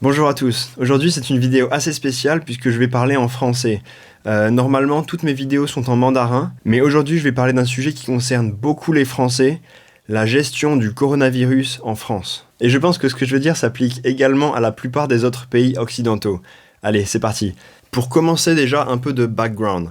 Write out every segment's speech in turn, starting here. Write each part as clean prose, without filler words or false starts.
Bonjour à tous, aujourd'hui c'est une vidéo assez spéciale puisque je vais parler en français. Normalement toutes mes vidéos sont en mandarin, mais aujourd'hui je vais parler d'un sujet qui concerne beaucoup les Français, la gestion du coronavirus en France. Et je pense que ce que je veux dire s'applique également à la plupart des autres pays occidentaux. Allez, c'est parti. Pour commencer déjà un peu de background.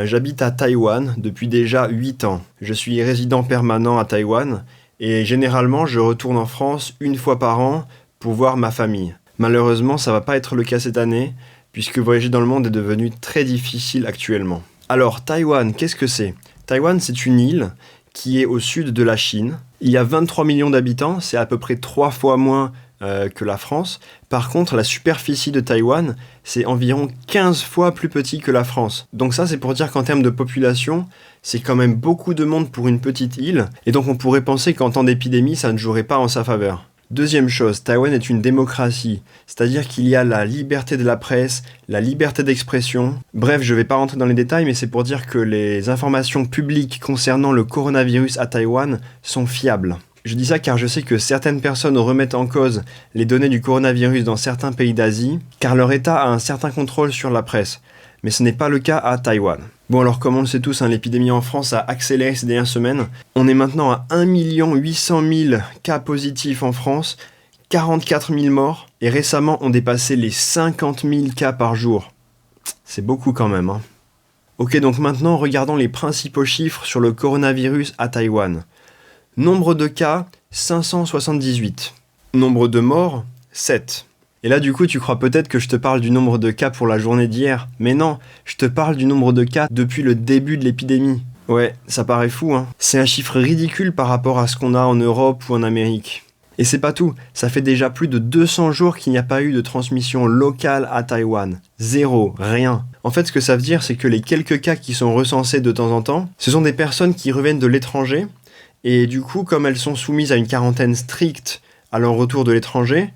J'habite à Taïwan depuis déjà 8 ans. Je suis résident permanent à Taïwan et généralement je retourne en France une fois par an pour voir ma famille. Malheureusement, ça va pas être le cas cette année, puisque voyager dans le monde est devenu très difficile actuellement. Alors, Taïwan, qu'est-ce que c'est ? Taïwan, c'est une île qui est au sud de la Chine. Il y a 23 millions d'habitants, c'est à peu près 3 fois moins que la France. Par contre, la superficie de Taïwan, c'est environ 15 fois plus petit que la France. Donc ça, c'est pour dire qu'en termes de population, c'est quand même beaucoup de monde pour une petite île, et donc on pourrait penser qu'en temps d'épidémie, ça ne jouerait pas en sa faveur. Deuxième chose, Taïwan est une démocratie, c'est-à-dire qu'il y a la liberté de la presse, la liberté d'expression. Bref, je ne vais pas rentrer dans les détails, mais c'est pour dire que les informations publiques concernant le coronavirus à Taïwan sont fiables. Je dis ça car je sais que certaines personnes remettent en cause les données du coronavirus dans certains pays d'Asie, car leur État a un certain contrôle sur la presse. Mais ce n'est pas le cas à Taïwan. Bon alors comme on le sait tous, l'épidémie en France a accéléré ces dernières semaines. On est maintenant à 1 800 000 cas positifs en France, 44 000 morts, et récemment on dépassait les 50 000 cas par jour. C'est beaucoup quand même. Ok, donc maintenant regardons les principaux chiffres sur le coronavirus à Taïwan. Nombre de cas, 578. Nombre de morts, 7. Et là du coup tu crois peut-être que je te parle du nombre de cas pour la journée d'hier, mais non, je te parle du nombre de cas depuis le début de l'épidémie. Ouais, ça paraît fou C'est un chiffre ridicule par rapport à ce qu'on a en Europe ou en Amérique. Et c'est pas tout, ça fait déjà plus de 200 jours qu'il n'y a pas eu de transmission locale à Taïwan. Zéro, rien. En fait ce que ça veut dire c'est que les quelques cas qui sont recensés de temps en temps, ce sont des personnes qui reviennent de l'étranger, et du coup comme elles sont soumises à une quarantaine stricte à leur retour de l'étranger,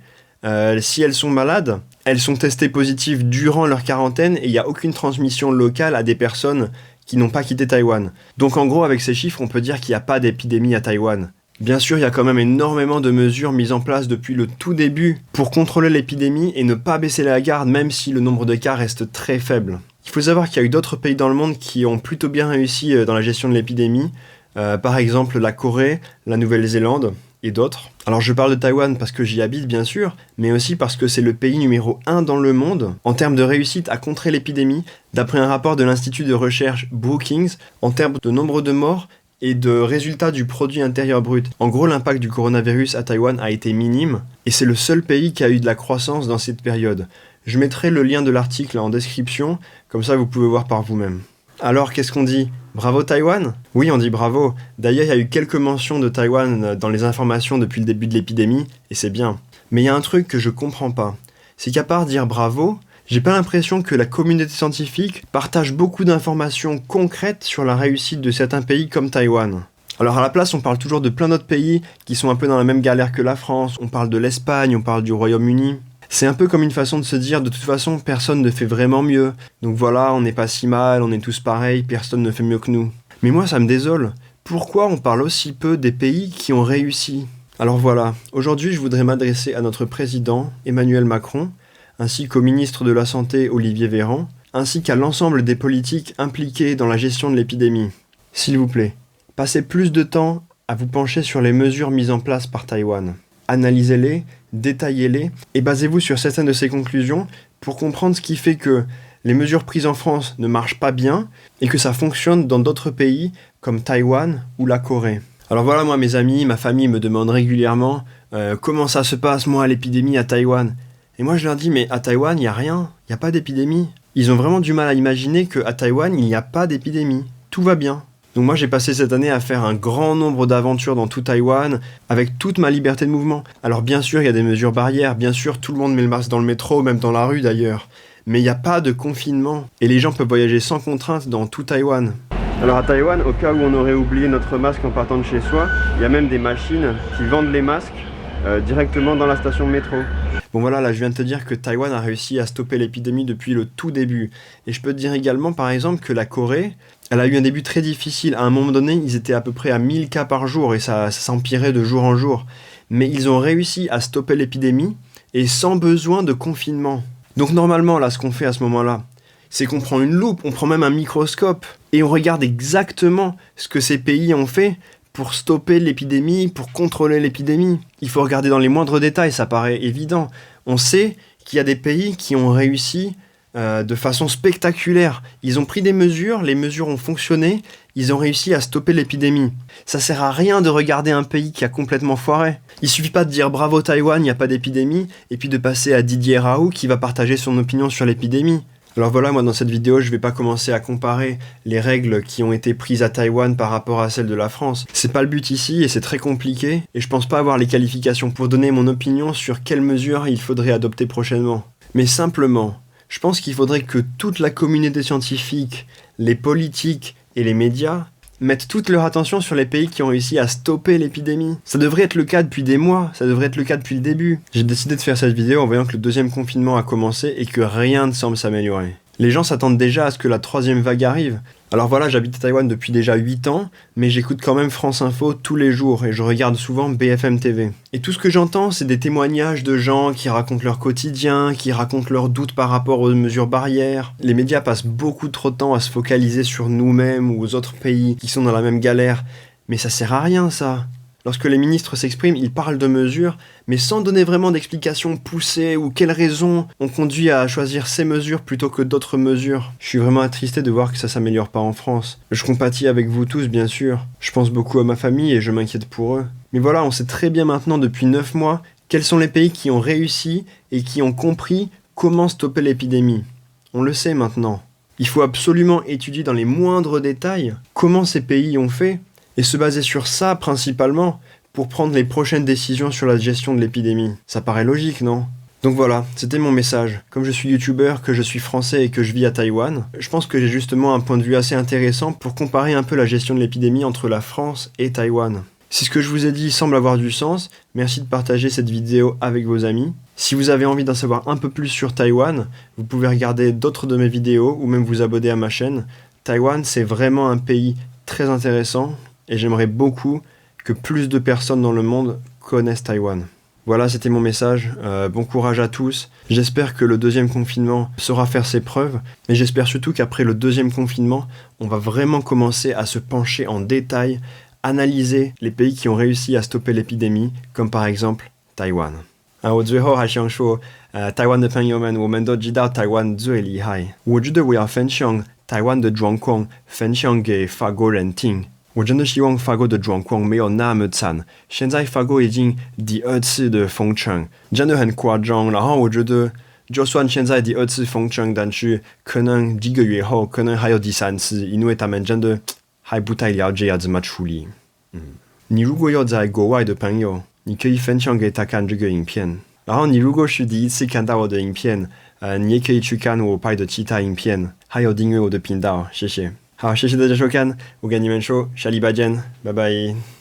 si elles sont malades, elles sont testées positives durant leur quarantaine et il n'y a aucune transmission locale à des personnes qui n'ont pas quitté Taïwan. Donc en gros, avec ces chiffres, on peut dire qu'il n'y a pas d'épidémie à Taïwan. Bien sûr, il y a quand même énormément de mesures mises en place depuis le tout début pour contrôler l'épidémie et ne pas baisser la garde même si le nombre de cas reste très faible. Il faut savoir qu'il y a eu d'autres pays dans le monde qui ont plutôt bien réussi dans la gestion de l'épidémie, par exemple la Corée, la Nouvelle-Zélande, et d'autres. Alors je parle de Taïwan parce que j'y habite bien sûr, mais aussi parce que c'est le pays numéro 1 dans le monde en termes de réussite à contrer l'épidémie, d'après un rapport de l'institut de recherche Brookings, en termes de nombre de morts et de résultats du produit intérieur brut. En gros, l'impact du coronavirus à Taïwan a été minime, et c'est le seul pays qui a eu de la croissance dans cette période. Je mettrai le lien de l'article en description, comme ça vous pouvez voir par vous-même. Alors, qu'est-ce qu'on dit ? Bravo Taïwan ? Oui, on dit bravo. D'ailleurs, il y a eu quelques mentions de Taïwan dans les informations depuis le début de l'épidémie, et c'est bien. Mais il y a un truc que je comprends pas. C'est qu'à part dire bravo, j'ai pas l'impression que la communauté scientifique partage beaucoup d'informations concrètes sur la réussite de certains pays comme Taïwan. Alors à la place, on parle toujours de plein d'autres pays qui sont un peu dans la même galère que la France. On parle de l'Espagne, on parle du Royaume-Uni. C'est un peu comme une façon de se dire, de toute façon, personne ne fait vraiment mieux. Donc voilà, on n'est pas si mal, on est tous pareils, personne ne fait mieux que nous. Mais moi, ça me désole. Pourquoi on parle aussi peu des pays qui ont réussi ? Alors voilà, aujourd'hui, je voudrais m'adresser à notre président, Emmanuel Macron, ainsi qu'au ministre de la Santé, Olivier Véran, ainsi qu'à l'ensemble des politiques impliqués dans la gestion de l'épidémie. S'il vous plaît, passez plus de temps à vous pencher sur les mesures mises en place par Taïwan. Analysez-les, détaillez-les et basez-vous sur certaines de ces conclusions pour comprendre ce qui fait que les mesures prises en France ne marchent pas bien et que ça fonctionne dans d'autres pays comme Taïwan ou la Corée. Alors voilà, moi mes amis, ma famille me demandent régulièrement comment ça se passe moi l'épidémie à Taïwan. Et moi je leur dis mais à Taïwan il n'y a rien, il n'y a pas d'épidémie. Ils ont vraiment du mal à imaginer qu'à Taïwan il n'y a pas d'épidémie, tout va bien. Donc moi j'ai passé cette année à faire un grand nombre d'aventures dans tout Taïwan, avec toute ma liberté de mouvement. Alors bien sûr il y a des mesures barrières, bien sûr tout le monde met le masque dans le métro, même dans la rue d'ailleurs. Mais il n'y a pas de confinement, et les gens peuvent voyager sans contrainte dans tout Taïwan. Alors à Taïwan, au cas où on aurait oublié notre masque en partant de chez soi, il y a même des machines qui vendent les masques directement dans la station de métro. Bon voilà, là je viens de te dire que Taïwan a réussi à stopper l'épidémie depuis le tout début. Et je peux te dire également par exemple que la Corée, elle a eu un début très difficile. À un moment donné, ils étaient à peu près à 1000 cas par jour et ça s'empirait de jour en jour. Mais ils ont réussi à stopper l'épidémie et sans besoin de confinement. Donc normalement, là, ce qu'on fait à ce moment-là, c'est qu'on prend une loupe, on prend même un microscope, et on regarde exactement ce que ces pays ont fait pour stopper l'épidémie, pour contrôler l'épidémie. Il faut regarder dans les moindres détails, ça paraît évident. On sait qu'il y a des pays qui ont réussi de façon spectaculaire. Ils ont pris des mesures, les mesures ont fonctionné, ils ont réussi à stopper l'épidémie. Ça sert à rien de regarder un pays qui a complètement foiré. Il suffit pas de dire bravo Taïwan, il n'y a pas d'épidémie, et puis de passer à Didier Raoult qui va partager son opinion sur l'épidémie. Alors voilà, moi dans cette vidéo, je vais pas commencer à comparer les règles qui ont été prises à Taïwan par rapport à celles de la France. C'est pas le but ici et c'est très compliqué, et je pense pas avoir les qualifications pour donner mon opinion sur quelles mesures il faudrait adopter prochainement. Mais simplement, je pense qu'il faudrait que toute la communauté scientifique, les politiques et les médias mettent toute leur attention sur les pays qui ont réussi à stopper l'épidémie. Ça devrait être le cas depuis des mois, ça devrait être le cas depuis le début. J'ai décidé de faire cette vidéo en voyant que le deuxième confinement a commencé et que rien ne semble s'améliorer. Les gens s'attendent déjà à ce que la troisième vague arrive. Alors voilà, j'habite à Taïwan depuis déjà 8 ans, mais j'écoute quand même France Info tous les jours et je regarde souvent BFM TV. Et tout ce que j'entends, c'est des témoignages de gens qui racontent leur quotidien, qui racontent leurs doutes par rapport aux mesures barrières. Les médias passent beaucoup trop de temps à se focaliser sur nous-mêmes ou aux autres pays qui sont dans la même galère. Mais ça sert à rien ça. Lorsque les ministres s'expriment, ils parlent de mesures, mais sans donner vraiment d'explications poussées ou quelles raisons ont conduit à choisir ces mesures plutôt que d'autres mesures. Je suis vraiment attristé de voir que ça s'améliore pas en France. Je compatis avec vous tous, bien sûr. Je pense beaucoup à ma famille et je m'inquiète pour eux. Mais voilà, on sait très bien maintenant depuis 9 mois quels sont les pays qui ont réussi et qui ont compris comment stopper l'épidémie. On le sait maintenant. Il faut absolument étudier dans les moindres détails comment ces pays ont fait et se baser sur ça principalement pour prendre les prochaines décisions sur la gestion de l'épidémie. Ça paraît logique, non ? Donc voilà, c'était mon message. Comme je suis youtubeur, que je suis français et que je vis à Taïwan, je pense que j'ai justement un point de vue assez intéressant pour comparer un peu la gestion de l'épidémie entre la France et Taïwan. Si ce que je vous ai dit semble avoir du sens, merci de partager cette vidéo avec vos amis. Si vous avez envie d'en savoir un peu plus sur Taïwan, vous pouvez regarder d'autres de mes vidéos ou même vous abonner à ma chaîne. Taïwan, c'est vraiment un pays très intéressant et j'aimerais beaucoup que plus de personnes dans le monde connaissent Taïwan. Voilà, c'était mon message. Bon courage à tous. J'espère que le deuxième confinement saura faire ses preuves, mais j'espère surtout qu'après le deuxième confinement, on va vraiment commencer à se pencher en détail, analyser les pays qui ont réussi à stopper l'épidémie, comme par exemple Taïwan. 我最后还想说，台湾的朋友们，我们都知道台湾最厉害。我觉得我要分享台湾的状况，分享给法国人听。我真的希望法国的状况没有那么惨。现在法国已经第2次的封城，真的很夸张。然后我觉得，就算现在第2次封城，但是可能几个月后，可能还有第3次，因为他们真的还不太了解要怎么处理。你如果有在国外的朋友，你可以分享给他看这个影片。然后你如果是第一次看到我的影片，你也可以去看我拍的其他影片，还有订阅我的频道，谢谢。好，谢谢大家收看，我跟你们说，下礼拜见，拜拜。